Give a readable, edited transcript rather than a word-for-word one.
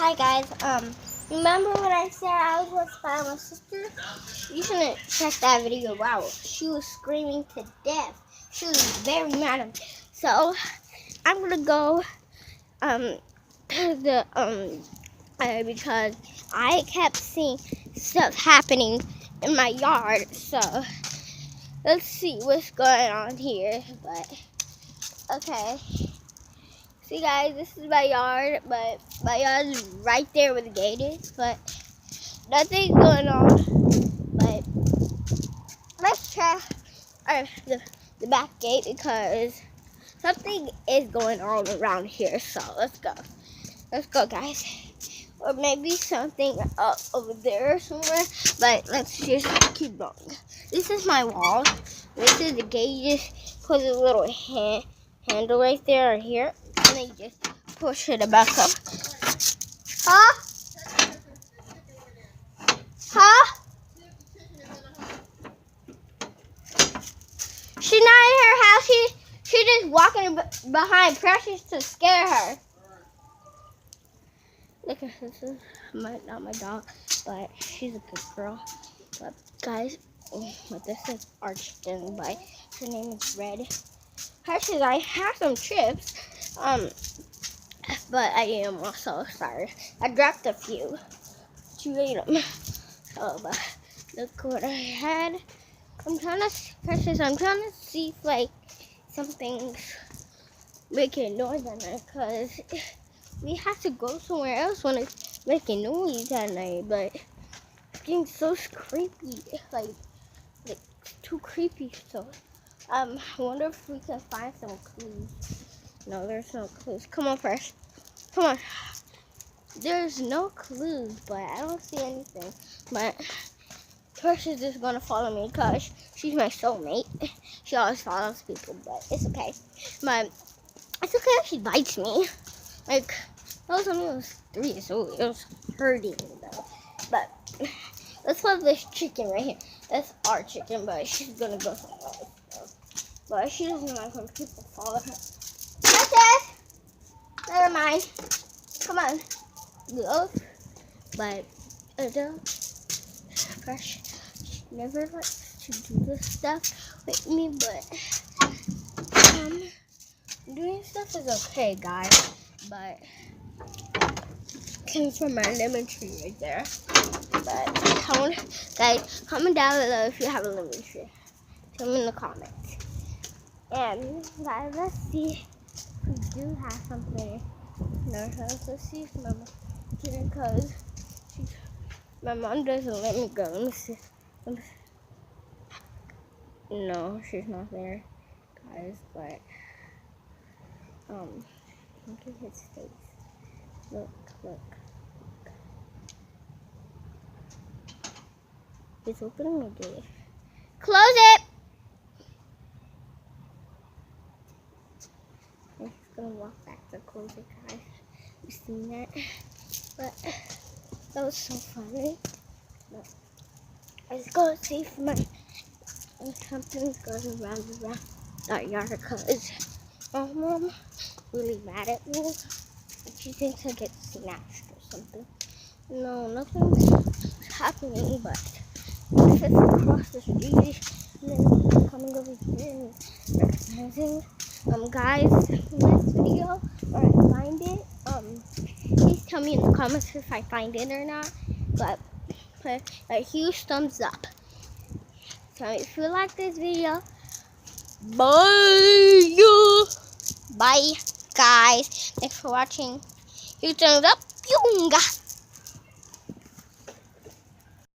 Hi guys. Remember when I said I was going to spy on my sister? You shouldn't check that video out. She was screaming to death. She was very mad at me. So I'm gonna go because I kept seeing stuff happening in my yard. So let's see what's going on here. But okay. See guys, this is my yard, but my yard is right there where the gate is, but nothing's going on. But let's check the back gate because something is going on around here. So let's go guys. Or maybe something up over there somewhere, but let's just keep going. This is my wall. This is the gate. You just put a little handle right there or here, and then you just push it back up. Huh? Huh? She's not in her house. She's just walking behind Precious to scare her. Look at this. Is not my dog, but she's a good girl. But guys, this is our chicken, but her name is Red. Precious, I have some chips, but I am also sorry. I dropped a few. She ate them. Oh, but look what I had. I'm trying to see if like something's making noise at night, because we have to go somewhere else when it's making noise at night. But it's getting so creepy, like too creepy. So I wonder if we can find some clues. No, there's no clues. Come on, first. Come on. There's no clues, but I don't see anything. But Precious is just gonna follow me because she's my soulmate. She always follows people, but it's okay. But it's okay if she bites me. Like, that was only 3, so it was hurting though. But let's love this chicken right here. That's our chicken, but she's gonna go somewhere else. So. But she doesn't like when people follow her. Precious! Never mind. Come on. Go. But Fresh never likes to do this stuff with me, but doing stuff is okay, guys. But came from my lemon tree right there. But guys, comment down below if you have a lemon tree. Tell me in the comments. And guys, let's see if we do have something in our house. Let's see if Mama here, because my mom doesn't let me go. Let me see. No, she's not there, guys. But look at his face. Look. He's opening the gate. Close it. I'm just gonna walk back to close it, guys. You seen that? But that was so funny. But I just gotta see if something's going around our yard, because my mom really mad at me. She thinks I get snatched or something. No, nothing's happening, but if it's across the street and then coming over here and recognizing guys, next video or I find it, please tell me in the comments if I find it or not. But put a huge thumbs up. So if you like this video, bye guys. Thanks for watching. Huge thumbs up.